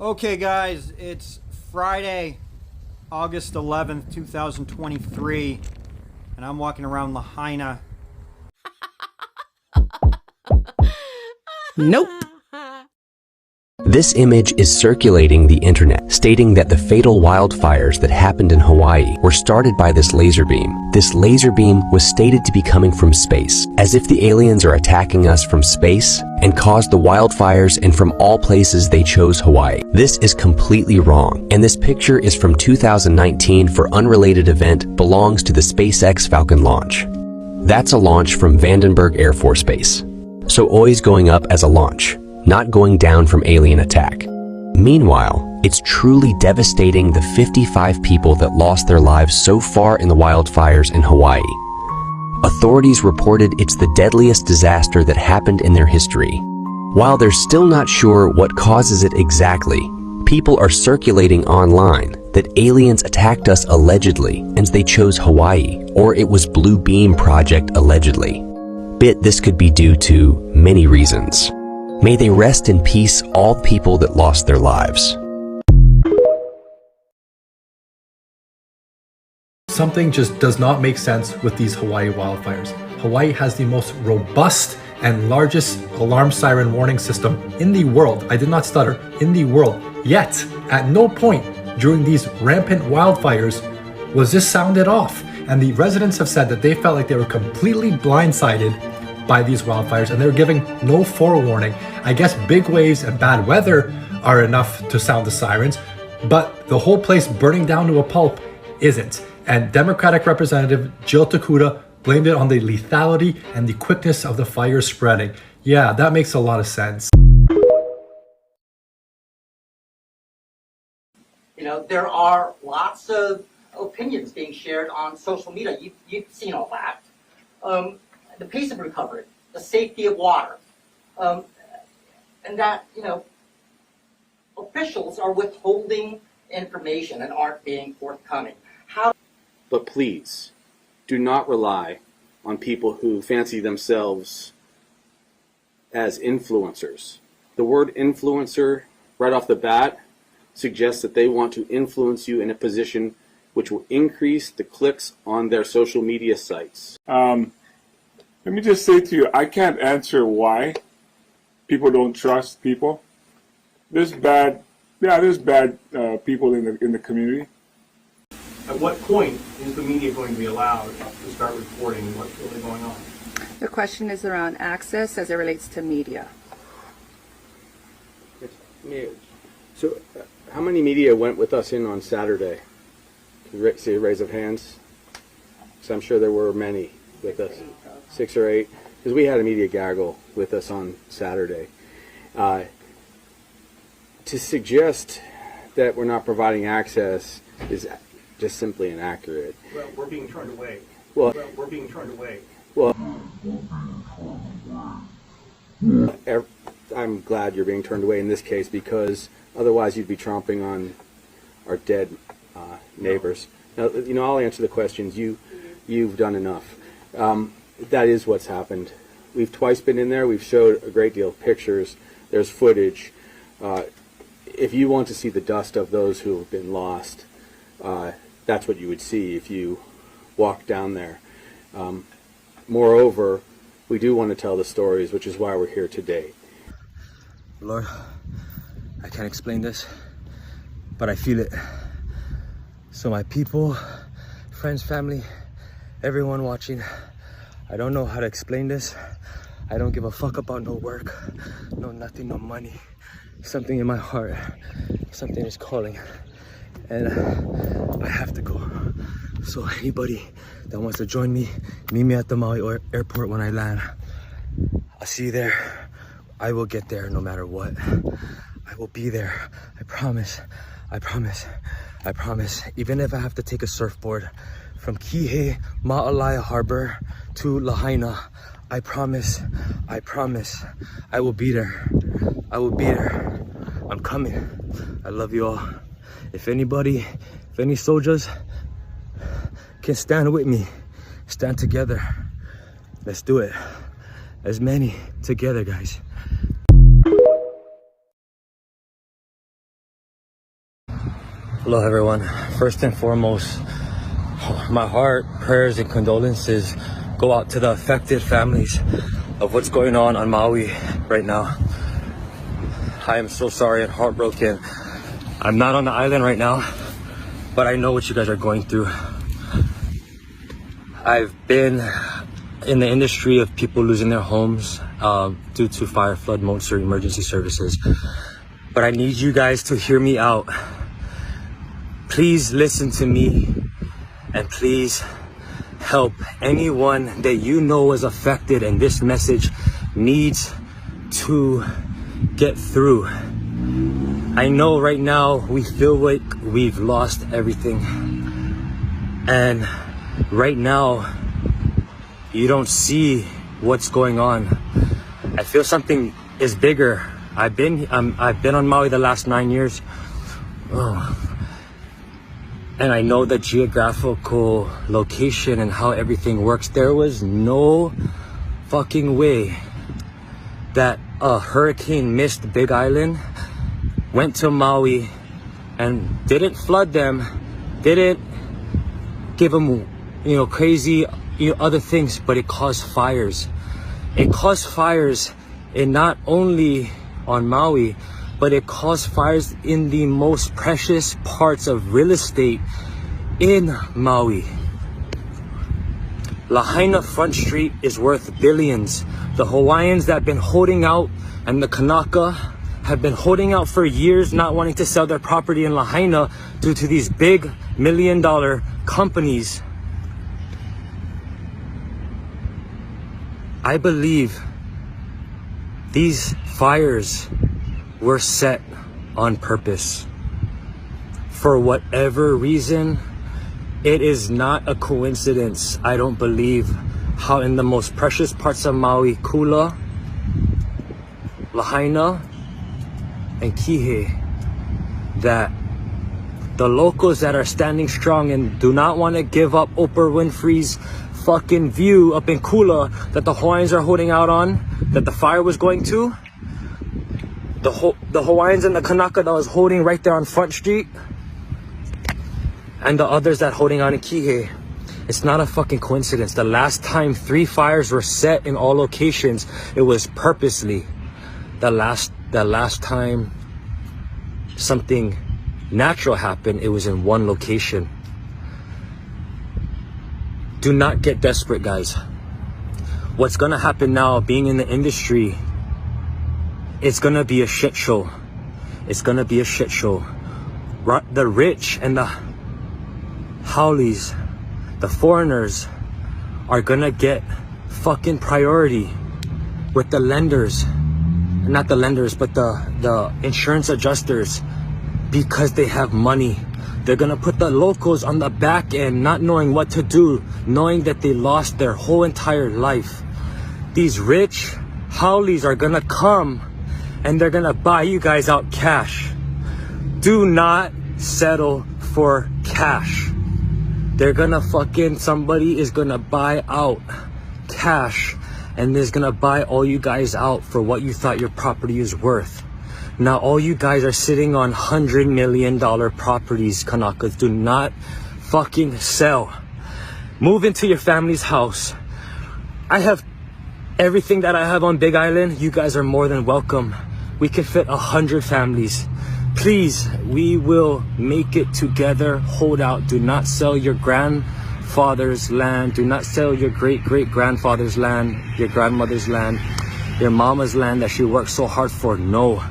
Okay guys, it's Friday, August 11th, 2023, and I'm walking around Lahaina. Nope. This image is circulating the internet, stating that the fatal wildfires that happened in Hawaii were started by this laser beam. This laser beam was stated to be coming from space, as if the aliens are attacking us from space and caused the wildfires, and from all places they chose Hawaii. This is completely wrong, and this picture is from 2019 for unrelated event belongs to the SpaceX Falcon launch. That's a launch from Vandenberg Air Force Base. So always going up as a launch, not going down from alien attack. Meanwhile, it's truly devastating the 55 people that lost their lives so far in the wildfires in Hawaii. Authorities reported it's the deadliest disaster that happened in their history. While they're still not sure what causes it exactly, people are circulating online that aliens attacked us allegedly and they chose Hawaii, or it was Blue Beam Project allegedly. This could be due to many reasons. May they rest in peace, all people that lost their lives. Something just does not make sense with these Hawaii wildfires. Hawaii has the most robust and largest alarm siren warning system in the world. I did not stutter, in the world. Yet, at no point during these rampant wildfires was this sounded off. And the residents have said that they felt like they were completely blindsided by these wildfires, and they're giving no forewarning. I guess big waves and bad weather are enough to sound the sirens, but the whole place burning down to a pulp isn't. And Democratic Representative Jill Takuda blamed it on the lethality and the quickness of the fire spreading. Yeah, that makes a lot of sense. You know, there are lots of opinions being shared on social media. You've seen all that. The pace of recovery, the safety of water, and that, you know, officials are withholding information and aren't being forthcoming. But please, do not rely on people who fancy themselves as influencers. The word influencer, right off the bat, suggests that they want to influence you in a position which will increase the clicks on their social media sites. Let me just say to you, I can't answer why people don't trust people. There's bad people in the community. At what point is the media going to be allowed to start reporting what's really going on? The question is around access as it relates to media. So, how many media went with us in on Saturday? Can you see a raise of hands? So I'm sure there were many with us. 6 or 8, because we had a media gaggle with us on Saturday. To suggest that we're not providing access is just simply inaccurate. Well, we're being turned away. Well, we're being turned away. Well, I'm glad you're being turned away in this case, because otherwise you'd be tromping on our dead neighbors. Now, you know, I'll answer the questions. You've done enough. That is what's happened. We've twice been in there. We've showed a great deal of pictures. There's footage. If you want to see the dust of those who have been lost, that's what you would see if you walk down there. Moreover, we do want to tell the stories, which is why we're here today. Lord, I can't explain this, but I feel it. So my people, friends, family, everyone watching, I don't know how to explain this. I don't give a fuck about no work, no nothing, no money. Something in my heart, something is calling, and I have to go. So anybody that wants to join me, meet me at the Maui airport when I land. I'll see you there. I will get there no matter what. I will be there. I promise. I promise. I promise. Even if I have to take a surfboard from Kihei, Ma'alaya Harbor to Lahaina, I promise, I promise, I will be there. I will be there. I'm coming. I love you all. If any soldiers can stand with me, stand together. Let's do it. As many together, guys. Hello everyone. First and foremost, my heart, prayers, and condolences go out to the affected families of what's going on Maui right now. I am so sorry and heartbroken. I'm not on the island right now, but I know what you guys are going through. I've been in the industry of people losing their homes due to fire, flood, monster, emergency services. But I need you guys to hear me out. Please listen to me and please help anyone that you know is affected and this message needs to get through. I know right now we feel like we've lost everything, and right now you don't see what's going on. I feel something is bigger. I've been on Maui the last 9 years. And I know the geographical location and how everything works. There was no fucking way that a hurricane missed Big Island, went to Maui, and didn't flood them, didn't give them, crazy, other things, but it caused fires. It caused fires in not only on Maui, but it caused fires in the most precious parts of real estate in Maui. Lahaina Front Street is worth billions. The Hawaiians that have been holding out and the Kanaka have been holding out for years, not wanting to sell their property in Lahaina due to these big $1 million companies. I believe these fires were set on purpose. For whatever reason, it is not a coincidence, I don't believe, how in the most precious parts of Maui, Kula, Lahaina, and Kihei, that the locals that are standing strong and do not want to give up Oprah Winfrey's fucking view up in Kula that the Hawaiians are holding out on, that the fire was going to, the Hawaiians and the Kanaka that was holding right there on Front Street, and the others that holding on in Kihei. It's not a fucking coincidence. The last time 3 fires were set in all locations, it was purposely. The last time something natural happened, it was in one location. Do not get desperate, guys. What's gonna happen now, being in the industry, it's gonna be a shit show. It's gonna be a shit show. The rich and the haoles, the foreigners, are gonna get fucking priority with the lenders. Not the lenders, but the insurance adjusters, because they have money. They're gonna put the locals on the back end, not knowing what to do, knowing that they lost their whole entire life. These rich haoles are gonna come and they're gonna buy you guys out cash. Do not settle for cash. They're gonna somebody is gonna buy out cash, and is gonna buy all you guys out for what you thought your property is worth. Now all you guys are sitting on $100 million properties, Kanakas. Do not fucking sell. Move into your family's house. I have everything that I have on Big Island. You guys are more than welcome. We can fit 100 families. Please, we will make it together. Hold out. Do not sell your grandfather's land. Do not sell your great-great-grandfather's land, your grandmother's land, your mama's land that she worked so hard for. No,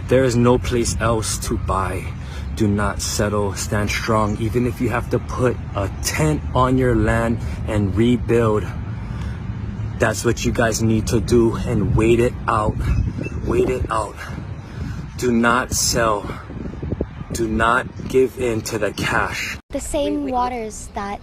there is no place else to buy. Do not settle. Stand strong. Even if you have to put a tent on your land and rebuild, that's what you guys need to do, and wait it out. Wait it out. Do not sell. Do not give in to the cash. The same waters that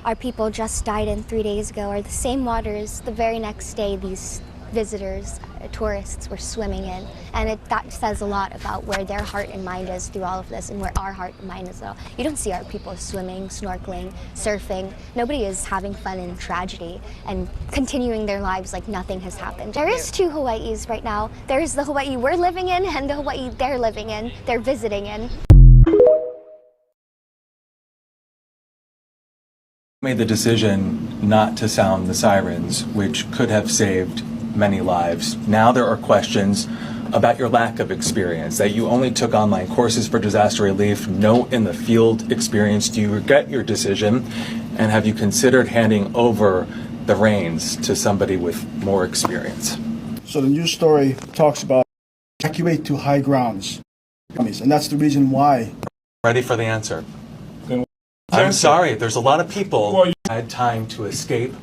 our people just died in 3 days ago are the same waters the very next day these visitors, tourists, were swimming in. And that says a lot about where their heart and mind is through all of this, and where our heart and mind is. So you don't see our people swimming, snorkeling, surfing. Nobody is having fun in tragedy and continuing their lives like nothing has happened. There is 2 Hawaiis right now. There's the Hawaii we're living in and the Hawaii they're living in, they're visiting in. Made the decision not to sound the sirens, which could have saved many lives. Now there are questions about your lack of experience, that you only took online courses for disaster relief, no in the field experience. Do you regret your decision? And have you considered handing over the reins to somebody with more experience? So the news story talks about evacuate to high grounds. And that's the reason why. Ready for the answer? I'm sorry, there's a lot of people who had time to escape.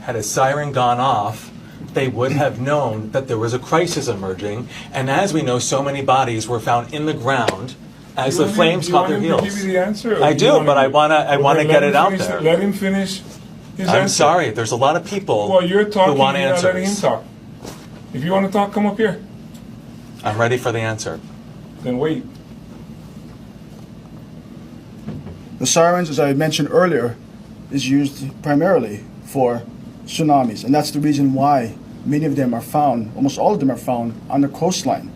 Had a siren gone off, they would have known that there was a crisis emerging. And as we know, so many bodies were found in the ground as the flames caught their heels. Give me the answer, I do, but I want to get it out there. Let him finish his answer. I'm sorry, there's a lot of people you're talking, who want you're not letting him answers. talk. If you want to talk, come up here. I'm ready for the answer. Then wait. The sirens, as I mentioned earlier, is used primarily for tsunamis, and that's the reason why many of them are found, almost all of them are found on the coastline.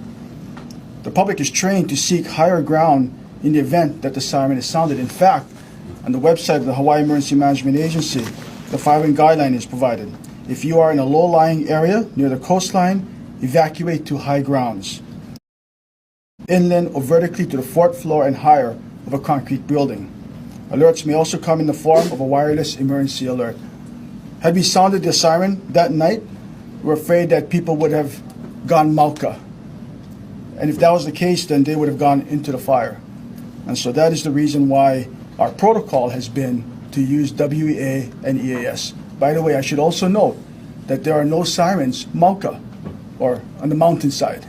The public is trained to seek higher ground in the event that the siren is sounded. In fact, on the website of the Hawaii Emergency Management Agency, the following guideline is provided. If you are in a low-lying area near the coastline, evacuate to high grounds, inland or vertically to the fourth floor and higher of a concrete building. Alerts may also come in the form of a wireless emergency alert. Had we sounded the siren that night, we're afraid that people would have gone Mauka. And if that was the case, then they would have gone into the fire. And so that is the reason why our protocol has been to use WEA and EAS. By the way, I should also note that there are no sirens Mauka or on the mountainside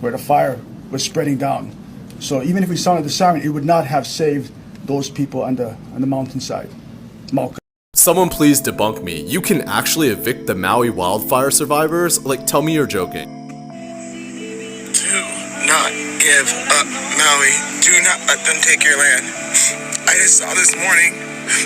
where the fire was spreading down. So even if we sounded the siren, it would not have saved those people on the mountainside. Mauka. Someone please debunk me. You can actually evict the Maui wildfire survivors? Like, tell me you're joking. Do not give up Maui. Do not let them take your land. I just saw this morning,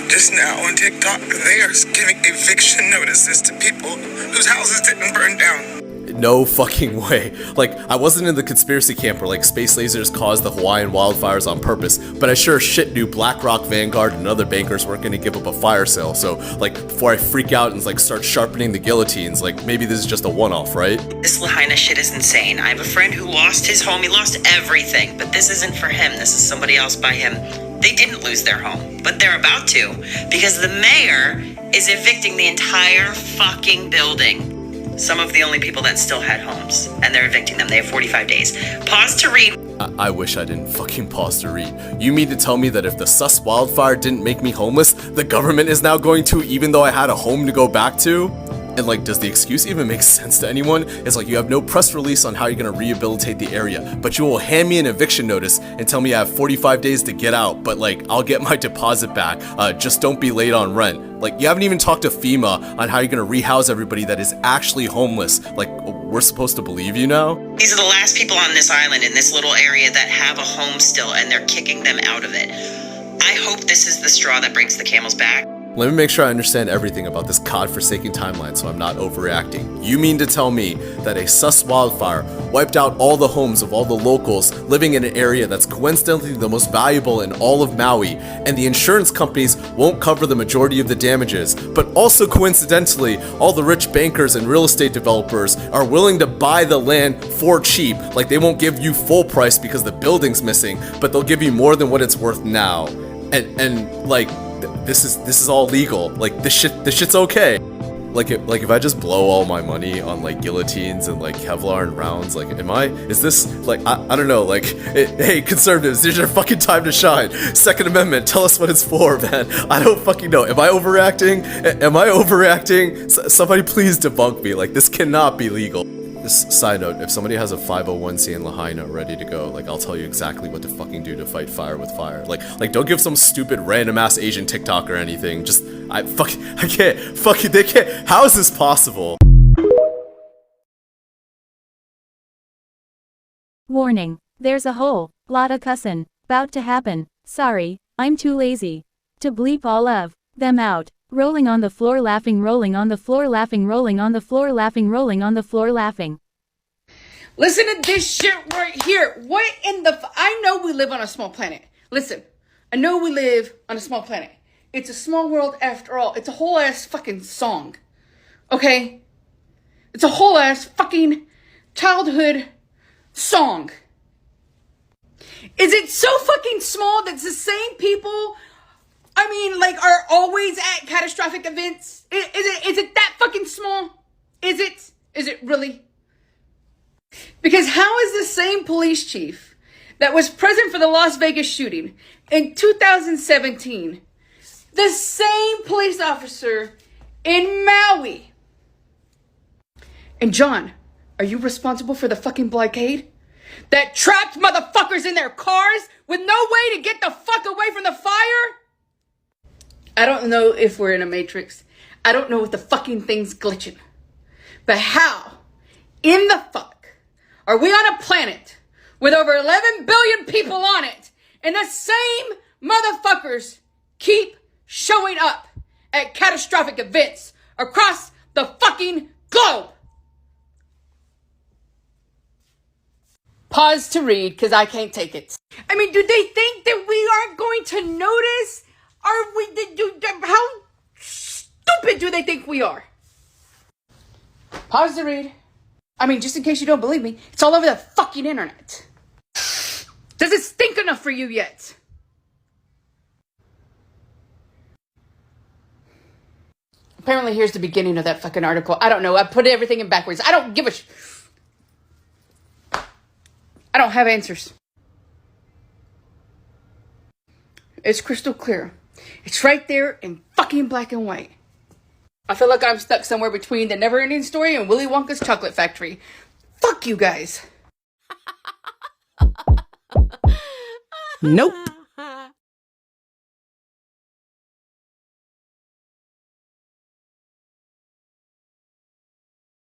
just now on TikTok, they are giving eviction notices to people whose houses didn't burn down. No fucking way. Like, I wasn't in the conspiracy camp where, like, space lasers caused the Hawaiian wildfires on purpose, but I sure shit knew BlackRock, Vanguard, and other bankers weren't gonna give up a fire sale, so, like, before I freak out and, like, start sharpening the guillotines, like, maybe this is just a one-off, right? This Lahaina shit is insane. I have a friend who lost his home, he lost everything, but this isn't for him, this is somebody else by him. They didn't lose their home, but they're about to, because the mayor is evicting the entire fucking building. Some of the only people that still had homes, and they're evicting them. They have 45 days. Pause to read. I wish I didn't fucking pause to read. You mean to tell me that if the sus wildfire didn't make me homeless, the government is now going to, even though I had a home to go back to? And like, does the excuse even make sense to anyone? It's like you have no press release on how you're gonna rehabilitate the area, but you will hand me an eviction notice and tell me I have 45 days to get out, but like, I'll get my deposit back. Just don't be late on rent. Like, you haven't even talked to FEMA on how you're gonna rehouse everybody that is actually homeless. Like, we're supposed to believe you now? These are the last people on this island in this little area that have a home still, and they're kicking them out of it. I hope this is the straw that breaks the camel's back. Let me make sure I understand everything about this godforsaken timeline so I'm not overreacting. You mean to tell me that a sus wildfire wiped out all the homes of all the locals living in an area that's coincidentally the most valuable in all of Maui, and the insurance companies won't cover the majority of the damages, but also coincidentally, all the rich bankers and real estate developers are willing to buy the land for cheap, like they won't give you full price because the building's missing, but they'll give you more than what it's worth now. And like, this is all legal. Like, this shit's okay. Like if I just blow all my money on like guillotines and like Kevlar and rounds, like is this like, I don't know, like, hey conservatives, this is your fucking time to shine. Second Amendment, tell us what it's for, man. I don't fucking know. Am I overreacting? Somebody please debunk me. Like, this cannot be legal. This side note, if somebody has a 501c in Lahaina ready to go, like, I'll tell you exactly what to fucking do to fight fire with fire. Like don't give some stupid random ass Asian TikTok or anything. Just, I can't, they can't, how is this possible? Warning, there's a whole lot of cussin' bout to happen. Sorry, I'm too lazy to bleep all of them out. Rolling on the floor laughing, rolling on the floor laughing, rolling on the floor laughing, rolling on the floor laughing. Listen to this shit right here. What in the I know we live on a small planet. Listen, I know we live on a small planet. It's a small world after all. It's a whole ass fucking song. Okay? It's a whole ass fucking childhood song. Is it so fucking small that it's the same people, I mean, like, are always at catastrophic events? Is it that fucking small? Is it? Is it really? Because how is the same police chief that was present for the Las Vegas shooting in 2017 the same police officer in Maui? And John, are you responsible for the fucking blockade that trapped motherfuckers in their cars with no way to get the fuck away from the fire? I don't know if we're in a matrix. I don't know if the fucking thing's glitching. But how in the fuck are we on a planet with over 11 billion people on it and the same motherfuckers keep showing up at catastrophic events across the fucking globe? Pause to read, because I can't take it. I mean, do they think that we aren't going to notice? How stupid do they think we are? Pause to read. I mean, just in case you don't believe me, it's all over the fucking internet. Does it stink enough for you yet? Apparently, here's the beginning of that fucking article. I don't know. I put everything in backwards. I don't give a I don't have answers. It's crystal clear. It's right there in fucking black and white. I feel like I'm stuck somewhere between the Never-Ending Story and Willy Wonka's Chocolate Factory. Fuck you guys. Nope.